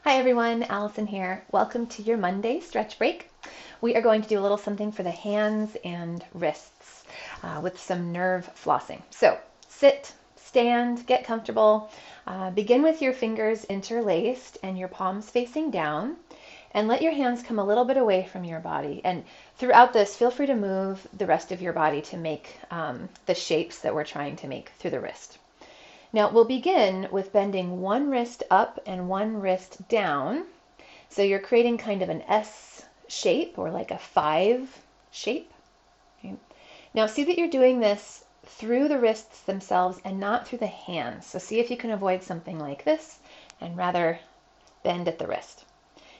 Hi everyone, Allison here. Welcome to your Monday stretch break. We are going to do a little something for the hands and wrists with some nerve flossing. So sit, stand, get comfortable. Begin with your fingers interlaced and your palms facing down, and let your hands come a little bit away from your body. And throughout this, feel free to move the rest of your body to make the shapes that we're trying to make through the wrist. Now we'll begin with bending one wrist up and one wrist down. So you're creating kind of an S shape or like a 5 shape. Okay. Now see that you're doing this through the wrists themselves and not through the hands. So see if you can avoid something like this and rather bend at the wrist.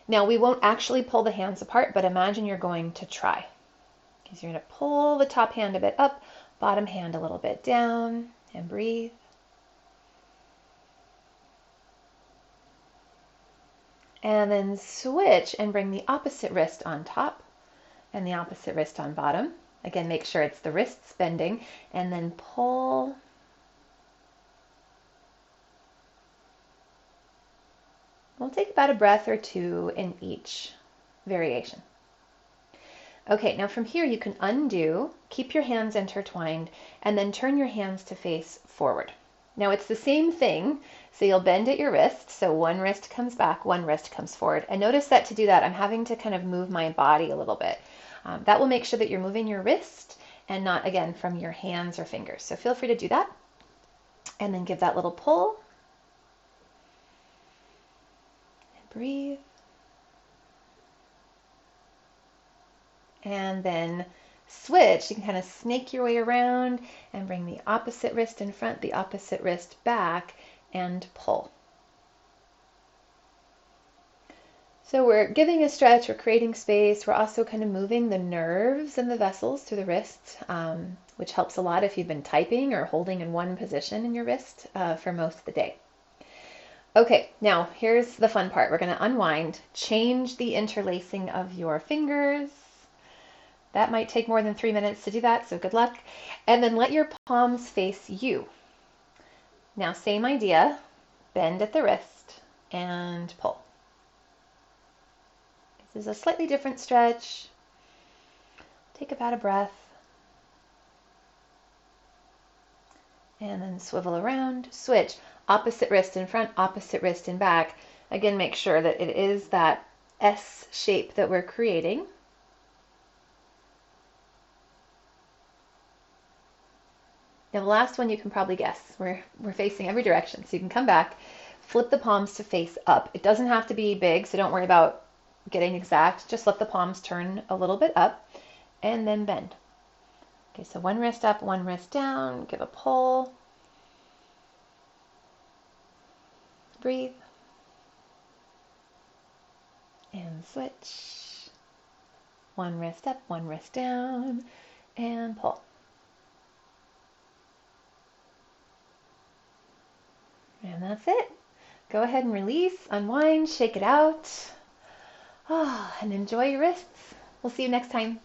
Now we won't actually pull the hands apart, but imagine you're going to try. Okay, so you're going to pull the top hand a bit up, bottom hand a little bit down, and breathe. And then switch and bring the opposite wrist on top and the opposite wrist on bottom. Again, make sure it's the wrists bending, and then pull. We'll take about a breath or two in each variation. Okay, now from here you can undo, keep your hands intertwined, and then turn your hands to face forward. Now it's the same thing, so you'll bend at your wrist, so one wrist comes back, one wrist comes forward. And notice that to do that, I'm having to kind of move my body a little bit. That will make sure that you're moving your wrist and not, again, from your hands or fingers. So feel free to do that. And then give that little pull. And breathe. And then switch. You can kind of snake your way around and bring the opposite wrist in front, the opposite wrist back, and pull. So we're giving a stretch, we're creating space, we're also kind of moving the nerves and the vessels through the wrist, which helps a lot if you've been typing or holding in one position in your wrist for most of the day. Okay, now here's the fun part. We're going to unwind, change the interlacing of your fingers. That might take more than 3 minutes to do that, so good luck. And then let your palms face you. Now same idea, bend at the wrist and pull. This is a slightly different stretch. Take about a breath. And then swivel around, switch. Opposite wrist in front, opposite wrist in back. Again, make sure that it is that S shape that we're creating. Now the last one you can probably guess. We're facing every direction. So you can come back, flip the palms to face up. It doesn't have to be big, so don't worry about getting exact. Just let the palms turn a little bit up and then bend. Okay, so one wrist up, one wrist down, give a pull. Breathe. And switch. One wrist up, one wrist down, and pull. And that's it. Go ahead and release, unwind, shake it out. And enjoy your wrists. We'll see you next time.